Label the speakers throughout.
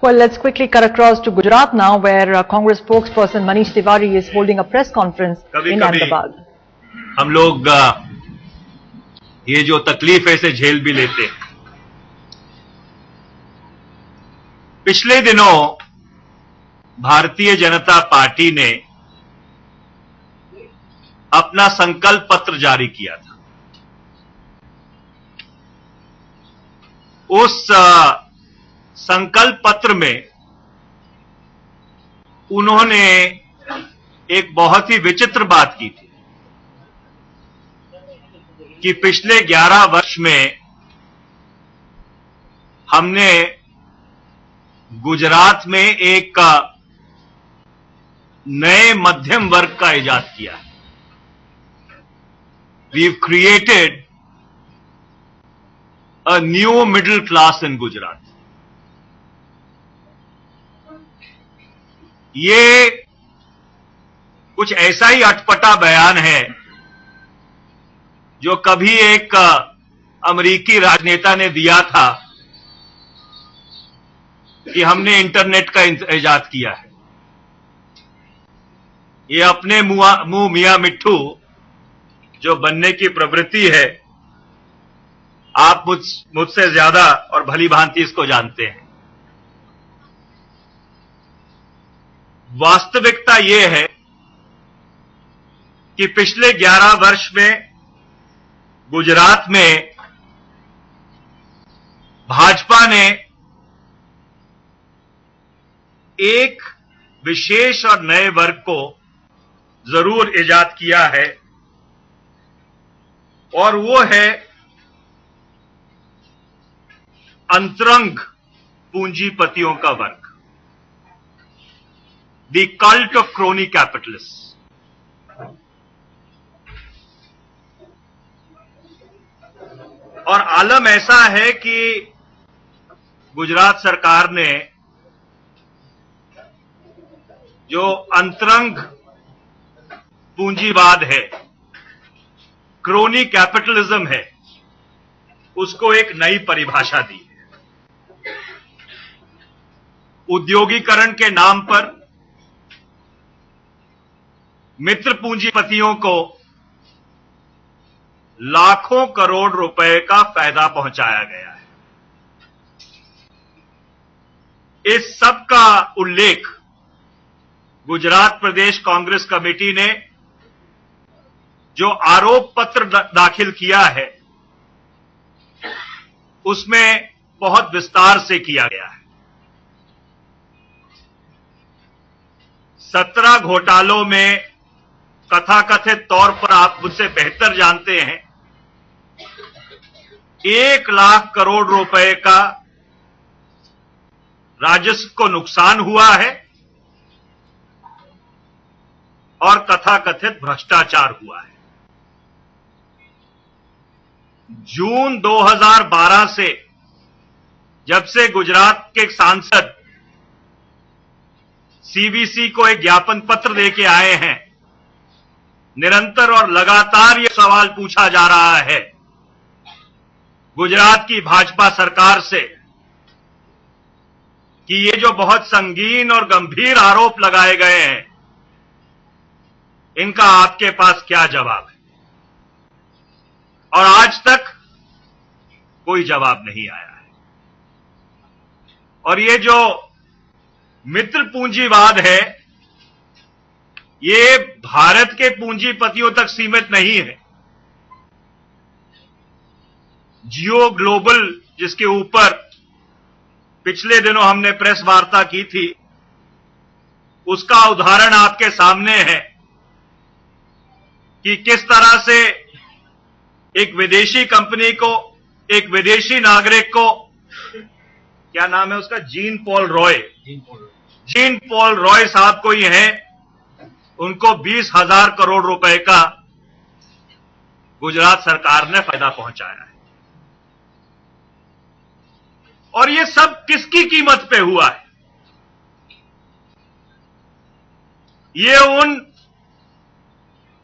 Speaker 1: Well, let's quickly cut across to Gujarat now, where Congress spokesperson Manish Tiwari is holding a press conference in Ahmedabad.
Speaker 2: हम लोग ये जो तकलीफ है इसे झेल भी लेते हैं। पिछले दिनों भारतीय जनता पार्टी ने अपना संकल्प पत्र जारी किया था। उस संकल्प पत्र में उन्होंने एक बहुत ही विचित्र बात की थी कि पिछले 11 वर्ष में हमने गुजरात में एक नए मध्यम वर्ग का इजाद किया है। We've created a new middle class in Gujarat. ये कुछ ऐसा ही अटपटा बयान है जो कभी एक अमेरिकी राजनेता ने दिया था कि हमने इंटरनेट का इजाद किया है। ये अपने मुंह मियां मिट्ठू जो बनने की प्रवृत्ति है, आप मुझसे ज्यादा और भली भांति इसको जानते हैं। वास्तविकता यह है कि पिछले 11 वर्ष में गुजरात में भाजपा ने एक विशेष और नए वर्ग को जरूर इजाद किया है, और वो है अंतरंग पूंजीपतियों का वर्ग, the cult of crony capitalist. और आलम ऐसा है कि गुजरात सरकार ने जो अंतरंग पूंजीवाद है, क्रोनी कैपिटलिज्म है, उसको एक नई परिभाषा दी है। उद्योगीकरण के नाम पर मित्र पूंजीपतियों को लाखों करोड़ रुपए का फायदा पहुंचाया गया है। इस सब का उल्लेख गुजरात प्रदेश कांग्रेस कमेटी ने जो आरोप पत्र दाखिल किया है उसमें बहुत विस्तार से किया गया है। 17 घोटालों में कथाकथित तौर पर आप मुझसे बेहतर जानते हैं 1 लाख करोड़ रुपए का राजस्व को नुकसान हुआ है और कथाकथित भ्रष्टाचार हुआ है। जून 2012 से जब से गुजरात के सांसद सीवीसी को एक ज्ञापन पत्र देके आए हैं, निरंतर और लगातार यह सवाल पूछा जा रहा है गुजरात की भाजपा सरकार से कि ये जो बहुत संगीन और गंभीर आरोप लगाए गए हैं, इनका आपके पास क्या जवाब है? और आज तक कोई जवाब नहीं आया है। और ये जो मित्र पूंजीवाद है, ये भारत के पूंजीपतियों तक सीमित नहीं है। जियो ग्लोबल, जिसके ऊपर पिछले दिनों हमने प्रेस वार्ता की थी, उसका उदाहरण आपके सामने है कि किस तरह से एक विदेशी कंपनी को, एक विदेशी नागरिक को, क्या नाम है उसका, जीन पॉल रॉय साहब को ही है, उनको 20,000 करोड़ रुपए का गुजरात सरकार ने फायदा पहुंचाया है। और ये सब किसकी कीमत पे हुआ है? ये उन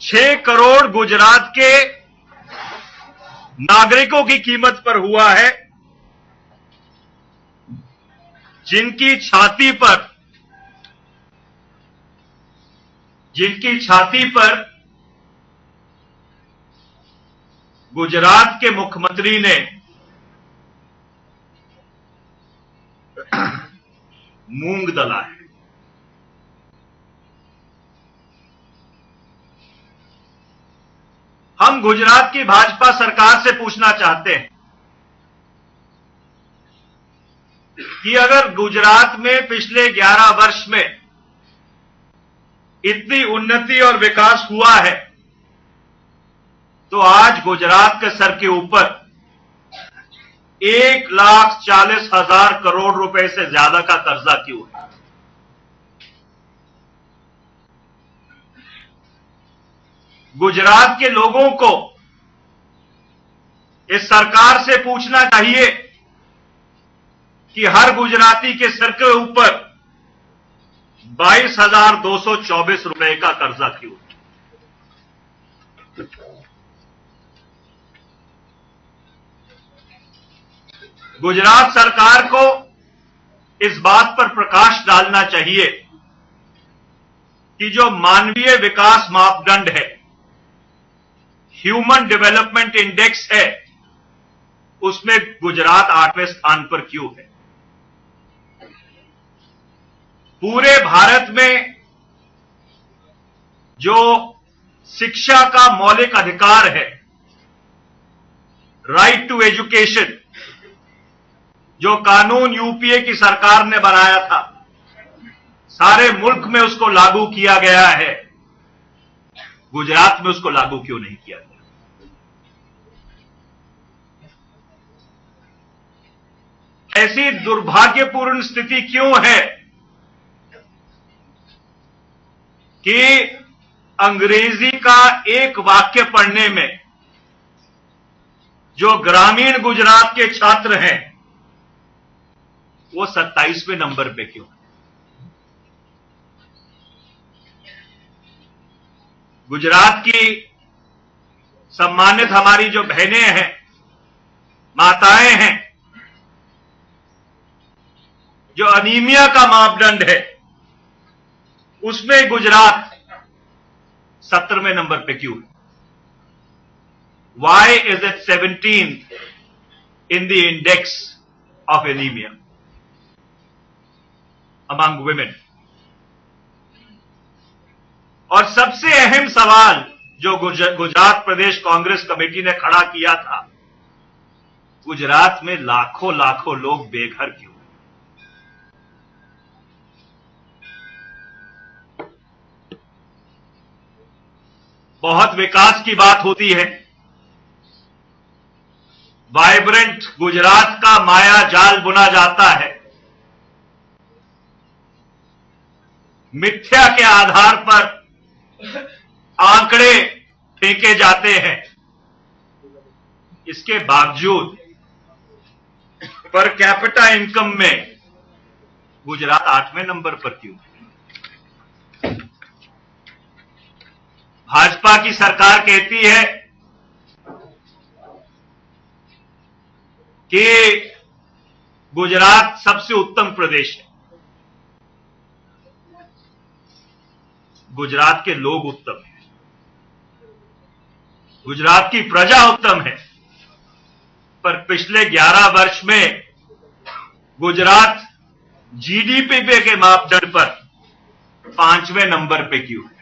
Speaker 2: 6 करोड़ गुजरात के नागरिकों की कीमत पर हुआ है जिनकी छाती पर गुजरात के मुख्यमंत्री ने मूंग दला है। हम गुजरात की भाजपा सरकार से पूछना चाहते हैं कि अगर गुजरात में पिछले 11 वर्ष में इतनी उन्नति और विकास हुआ है, तो आज गुजरात के सर के ऊपर 1,40,000 करोड़ रुपए से ज्यादा का कर्जा क्यों है? गुजरात के लोगों को इस सरकार से पूछना चाहिए कि हर गुजराती के सर के ऊपर 22,224 रुपए का कर्जा क्यों है? गुजरात सरकार को इस बात पर प्रकाश डालना चाहिए कि जो मानवीय विकास मापदंड है, ह्यूमन डेवलपमेंट इंडेक्स है, उसमें गुजरात 8वें स्थान पर क्यों है? पूरे भारत में जो शिक्षा का मौलिक अधिकार है, राइट टू एजुकेशन, जो कानून यूपीए की सरकार ने बनाया था, सारे मुल्क में उसको लागू किया गया है। गुजरात में उसको लागू क्यों नहीं किया गया? ऐसी दुर्भाग्यपूर्ण स्थिति क्यों है कि अंग्रेजी का एक वाक्य पढ़ने में जो ग्रामीण गुजरात के छात्र हैं, वो 27वें नंबर पे क्यों? गुजरात की सम्मानित हमारी जो बहनें हैं, माताएं हैं, जो अनीमिया का मापदंड है, उसमें गुजरात 17वें नंबर पे क्यों है? Why is it 17th in the index of anemia among women? और सबसे अहम सवाल जो गुजरात प्रदेश कांग्रेस कमेटी ने खड़ा किया था, गुजरात में लाखों लाखों लोग बेघर क्यों? बहुत विकास की बात होती है, वाइब्रेंट गुजरात का माया जाल बुना जाता है, मिथ्या के आधार पर आंकड़े फेंके जाते हैं। इसके बावजूद पर कैपिटा इनकम में गुजरात 8वें नंबर पर क्यों? भाजपा की सरकार कहती है कि गुजरात सबसे उत्तम प्रदेश है। गुजरात के लोग उत्तम हैं, गुजरात की प्रजा उत्तम है, पर पिछले 11 वर्ष में गुजरात जीडीपी पे के मापदंड पर 5वें नंबर पे क्यों है?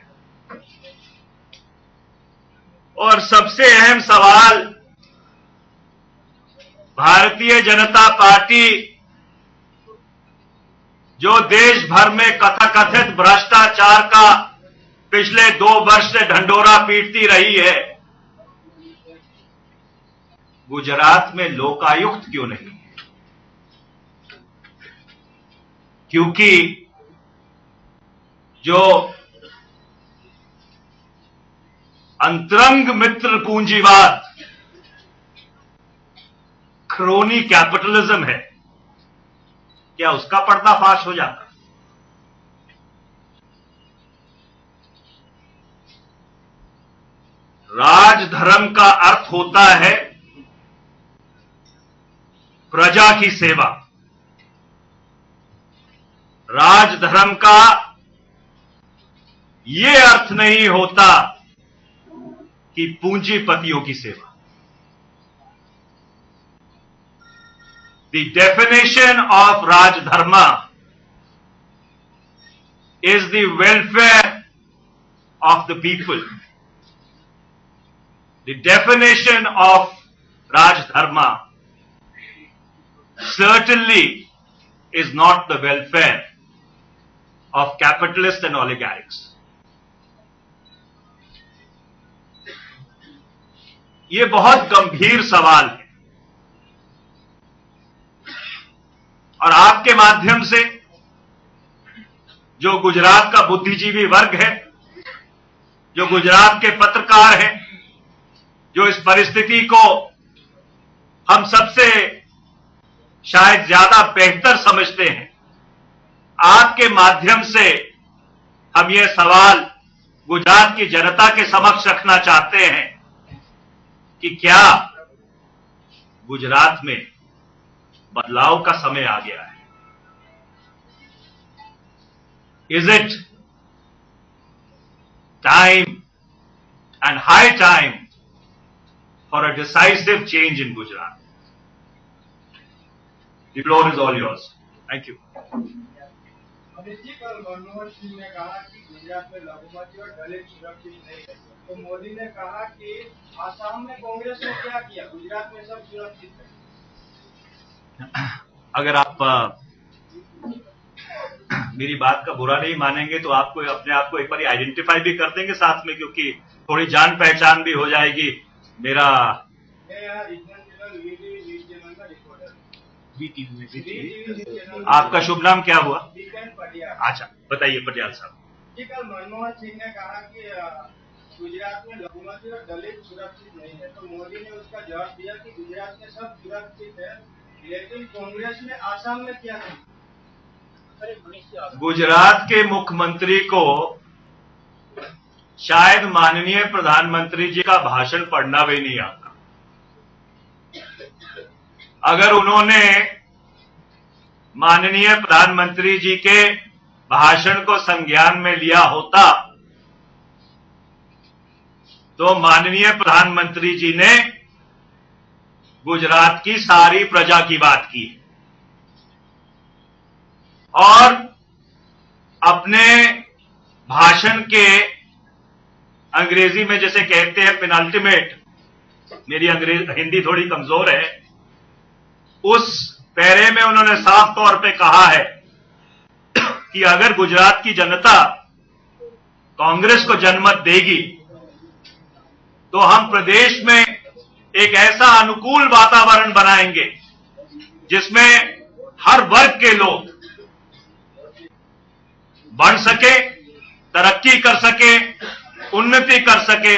Speaker 2: और सबसे अहम सवाल, भारतीय जनता पार्टी जो देश भर में कथाकथित भ्रष्टाचार का पिछले 2 वर्ष से ढंढोरा पीटती रही है, गुजरात में लोकायुक्त क्यों नहीं है? क्योंकि जो अंतरंग मित्र पूंजीवाद, क्रोनी कैपिटलिज्म है, क्या उसका पर्दाफाश हो जाता? राजधर्म का अर्थ होता है प्रजा की सेवा। राजधर्म का ये अर्थ नहीं होता कि पूंजीपतियों की सेवा। The definition of Rajadharma is the welfare of the people. The definition of Rajadharma certainly is not the welfare of capitalists and oligarchs. ये बहुत गंभीर सवाल है और आपके माध्यम से जो गुजरात का बुद्धिजीवी वर्ग है, जो गुजरात के पत्रकार हैं, जो इस परिस्थिति को हम सबसे शायद ज्यादा बेहतर समझते हैं, आपके माध्यम से हम ये सवाल गुजरात की जनता के समक्ष रखना चाहते हैं कि क्या गुजरात में बदलाव का समय आ गया है? Is it time and high time for a decisive change in Gujarat? The floor is all yours. Thank you.
Speaker 3: Amit ji, कल मनमोहन सिंह ने कहा कि गुजरात में लघुमती और दलित सुरक्षित नहीं है, तो मोदी ने कहा कि आसाम में कांग्रेस ने क्या किया, गुजरात में सब सुरक्षित है।
Speaker 2: अगर आप मेरी बात का बुरा नहीं मानेंगे तो आपको अपने आप को एक बार आइडेंटिफाई भी कर देंगे साथ में, क्योंकि थोड़ी जान पहचान भी हो जाएगी। मेरा आपका शुभ नाम क्या हुआ? अच्छा, बताइए पटियाल साहब
Speaker 3: जी। कल मनमोहन सिंह ने कहा कि गुजरात में लघुमती और दलित सुरक्षित नहीं है, तो मोदी ने उसका जवाब दिया कि गुजरात में सब सुरक्षित है, लेकिन कांग्रेस ने आसाम में क्या किया।
Speaker 2: गुजरात के मुख्यमंत्री को शायद माननीय प्रधानमंत्री जी का भाषण पढ़ना भी नहीं आता। अगर उन्होंने माननीय प्रधानमंत्री जी के भाषण को संज्ञान में लिया होता तो माननीय प्रधानमंत्री जी ने गुजरात की सारी प्रजा की बात की और अपने भाषण के अंग्रेजी में जैसे कहते हैं पेनल्टीमेट, मेरी हिंदी थोड़ी कमजोर है, उस पैरे में उन्होंने साफ तौर पे कहा है कि अगर गुजरात की जनता कांग्रेस को जनमत देगी तो हम प्रदेश में एक ऐसा अनुकूल वातावरण बनाएंगे जिसमें हर वर्ग के लोग बढ़ सके, तरक्की कर सके, उन्नति कर सके